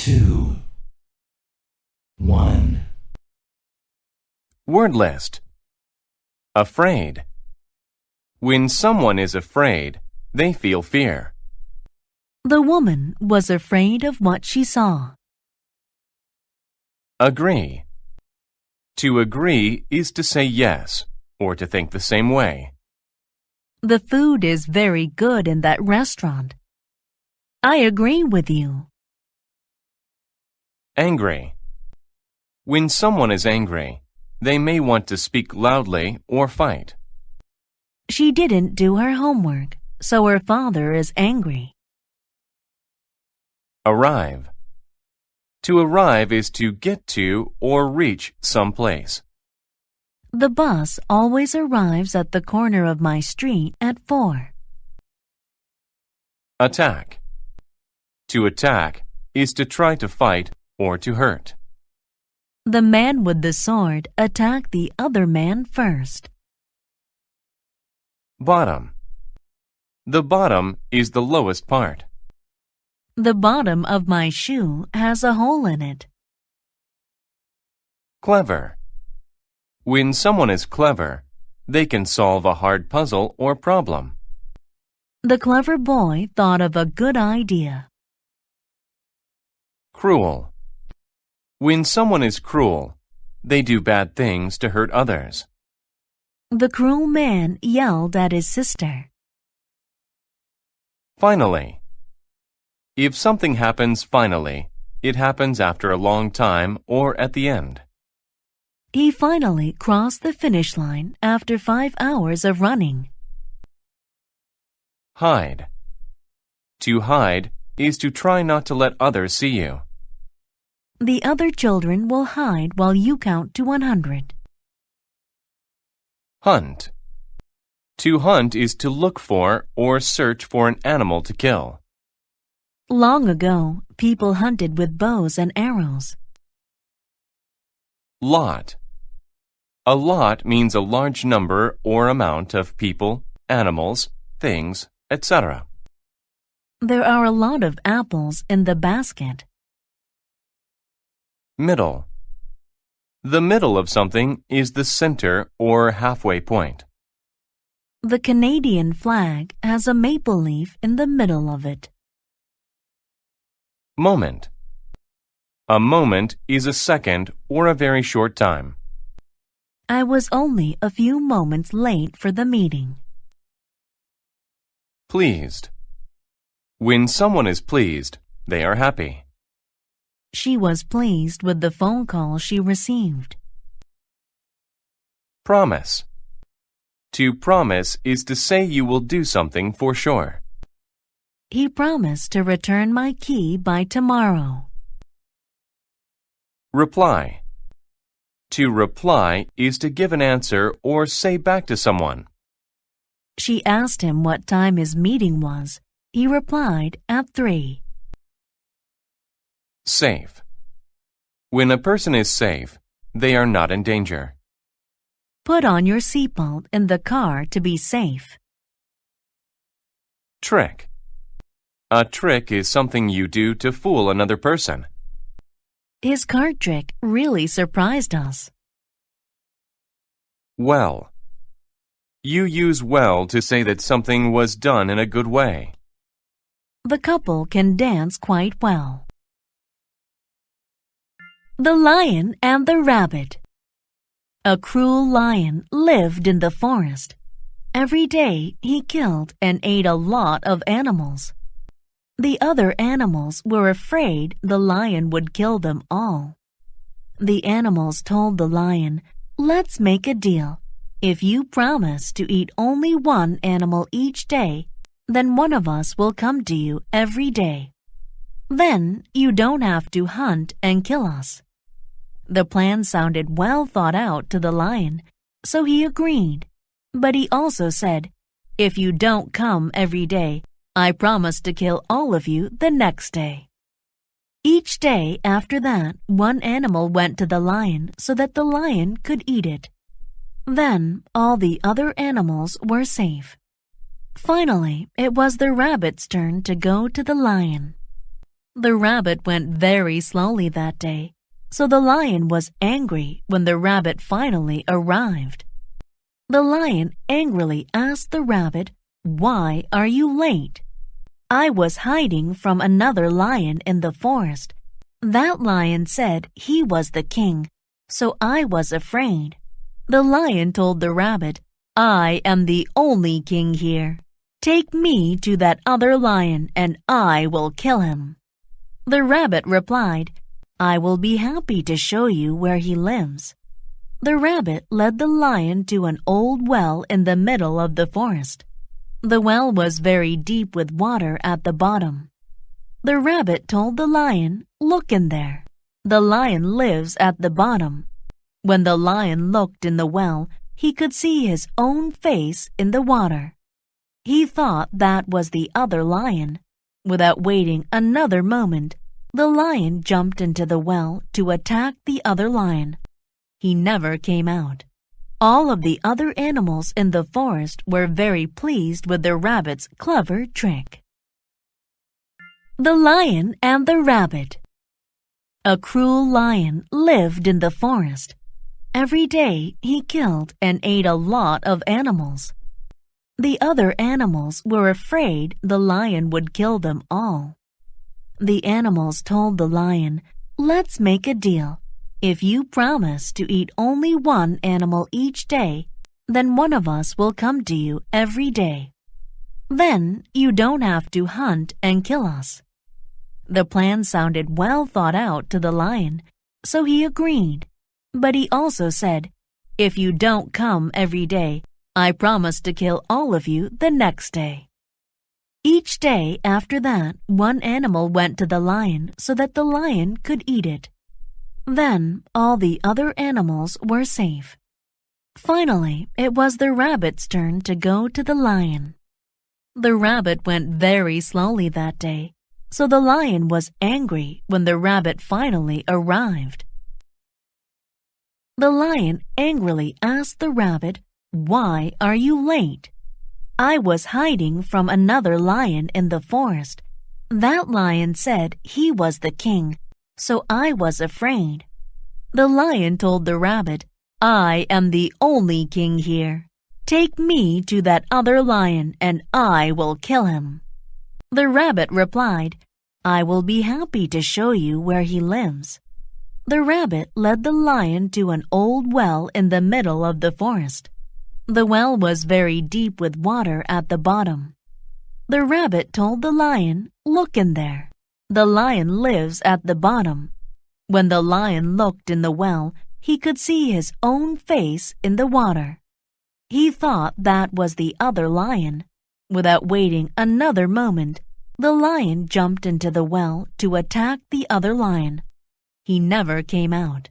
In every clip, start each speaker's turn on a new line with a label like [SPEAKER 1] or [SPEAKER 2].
[SPEAKER 1] 2, 1.
[SPEAKER 2] Word list. Afraid. When someone is afraid, they feel fear.
[SPEAKER 3] The woman was afraid of what she saw.
[SPEAKER 2] Agree. To agree is to say yes, or to think the same way.
[SPEAKER 3] The food is very good in that restaurant. I agree with you.
[SPEAKER 2] Angry. When someone is angry, they may want to speak loudly or fight.
[SPEAKER 3] She didn't do her homework, so her father is angry.
[SPEAKER 2] Arrive. To arrive is to get to or reach some place.
[SPEAKER 3] The bus always arrives at the corner of my street at 4.
[SPEAKER 2] Attack. To attack is to try to fight or to hurt.
[SPEAKER 3] The man with the sword attacked the other man first.
[SPEAKER 2] Bottom. The bottom is the lowest part.
[SPEAKER 3] The bottom of my shoe has a hole in it.
[SPEAKER 2] Clever. When someone is clever, they can solve a hard puzzle or problem.
[SPEAKER 3] The clever boy thought of a good idea.
[SPEAKER 2] Cruel. When someone is cruel, they do bad things to hurt others.
[SPEAKER 3] The cruel man yelled at his sister.
[SPEAKER 2] Finally. If something happens finally, it happens after a long time or at the end.
[SPEAKER 3] He finally crossed the finish line after 5 hours of running.
[SPEAKER 2] Hide. To hide is to try not to let others see you.
[SPEAKER 3] The other children will hide while you count to 100.
[SPEAKER 2] Hunt. To hunt is to look for or search for an animal to kill.
[SPEAKER 3] Long ago, people hunted with bows and arrows.
[SPEAKER 2] Lot. A lot means a large number or amount of people, animals, things, etc.
[SPEAKER 3] There are a lot of apples in the basket.
[SPEAKER 2] Middle. The middle of something is the center or halfway point.
[SPEAKER 3] The Canadian flag has a maple leaf in the middle of it.
[SPEAKER 2] Moment. A moment is a second or a very short time.
[SPEAKER 3] I was only a few moments late for the meeting.
[SPEAKER 2] Pleased. When someone is pleased, they are happy.
[SPEAKER 3] She was pleased with the phone call she received.
[SPEAKER 2] Promise. To promise is to say you will do something for sure.
[SPEAKER 3] He promised to return my key by tomorrow.
[SPEAKER 2] Reply. To reply is to give an answer or say back to someone.
[SPEAKER 3] She asked him what time his meeting was. He replied at 3.
[SPEAKER 2] Safe. When a person is safe, they are not in danger.
[SPEAKER 3] Put on your seatbelt in the car to be safe.
[SPEAKER 2] Trick. A trick is something you do to fool another person.
[SPEAKER 3] His card trick really surprised us.
[SPEAKER 2] Well. You use well to say that something was done in a good way.
[SPEAKER 3] The couple can dance quite well. The Lion and the Rabbit. A cruel lion lived in the forest. Every day he killed and ate a lot of animals. The other animals were afraid the lion would kill them all. The animals told the lion, "Let's make a deal. If you promise to eat only one animal each day, then one of us will come to you every day. Then you don't have to hunt and kill us." The plan sounded well thought out to the lion, so he agreed. But he also said, "If you don't come every day, I promise to kill all of you the next day." Each day after that, one animal went to the lion so that the lion could eat it. Then all the other animals were safe. Finally, it was the rabbit's turn to go to the lion. The rabbit went very slowly that day, so the lion was angry when the rabbit finally arrived. The lion angrily asked the rabbit, "Why are you late?" "I was hiding from another lion in the forest. That lion said he was the king, so I was afraid." The lion told the rabbit, "I am the only king here. Take me to that other lion and I will kill him." The rabbit replied, "I will be happy to show you where he lives." The rabbit led the lion to an old well in the middle of the forest. The well was very deep with water at the bottom. The rabbit told the lion, "Look in there. The lion lives at the bottom." When the lion looked in the well, he could see his own face in the water. He thought that was the other lion. Without waiting another moment, the lion jumped into the well to attack the other lion. He never came out. All of the other animals in the forest were very pleased with the rabbit's clever trick. The Lion and the Rabbit. A cruel lion lived in the forest. Every day he killed and ate a lot of animals. The other animals were afraid the lion would kill them all. The animals told the lion, "Let's make a deal. If you promise to eat only one animal each day, then one of us will come to you every day. Then you don't have to hunt and kill us." The plan sounded well thought out to the lion, so he agreed. But he also said, "If you don't come every day, I promise to kill all of you the next day." Each day after that, one animal went to the lion so that the lion could eat it. Then all the other animals were safe. Finally, it was the rabbit's turn to go to the lion. The rabbit went very slowly that day, so the lion was angry when the rabbit finally arrived. The lion angrily asked the rabbit, "Why are you late?" "I was hiding from another lion in the forest. That lion said he was the king, so I was afraid." The lion told the rabbit, "I am the only king here. Take me to that other lion and I will kill him." The rabbit replied, "I will be happy to show you where he lives." The rabbit led the lion to an old well in the middle of the forest. The well was very deep with water at the bottom. The rabbit told the lion, "Look in there. The lion lives at the bottom." When the lion looked in the well, he could see his own face in the water. He thought that was the other lion. Without waiting another moment, the lion jumped into the well to attack the other lion. He never came out.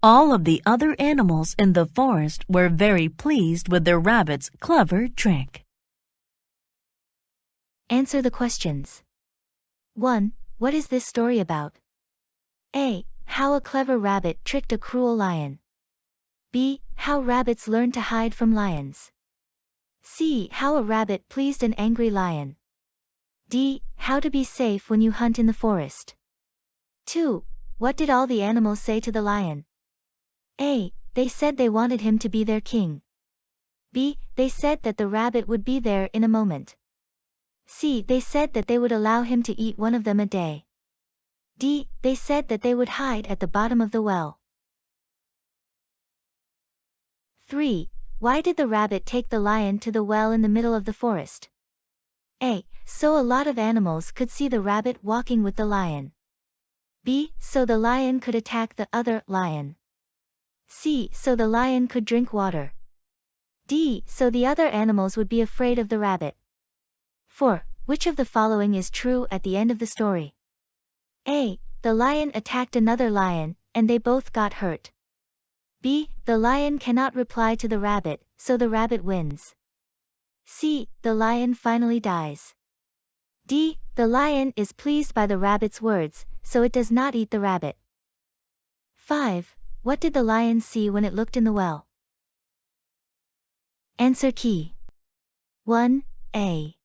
[SPEAKER 3] All of the other animals in the forest were very pleased with the rabbit's clever trick.
[SPEAKER 1] Answer the questions. 1. What is this story about? A. How a clever rabbit tricked a cruel lion. B. How rabbits learn to hide from lions. C. How a rabbit pleased an angry lion. D. How to be safe when you hunt in the forest. 2. What did all the animals say to the lion? A. They said they wanted him to be their king. B. They said that the rabbit would be there in a moment. C. They said that they would allow him to eat one of them a day. D. They said that they would hide at the bottom of the well. 3. Why did the rabbit take the lion to the well in the middle of the forest? A. So a lot of animals could see the rabbit walking with the lion. B. So the lion could attack the other lion. C. So the lion could drink water. D. So the other animals would be afraid of the rabbit. 4. Which of the following is true at the end of the story? A. The lion attacked another lion, and they both got hurt. B. The lion cannot reply to the rabbit, so the rabbit wins. C. The lion finally dies. D. The lion is pleased by the rabbit's words, so it does not eat the rabbit. 5. What did the lion see when it looked in the well? Answer key. 1. A.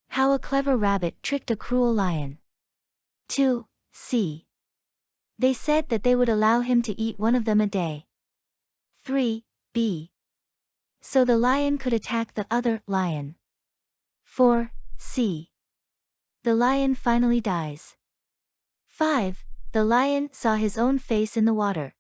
[SPEAKER 1] How a clever rabbit tricked a cruel lion. 2. C. They said that they would allow him to eat one of them a day. 3. B. So the lion could attack the other lion. 4. C. The lion finally dies. 5. The lion saw his own face in the water.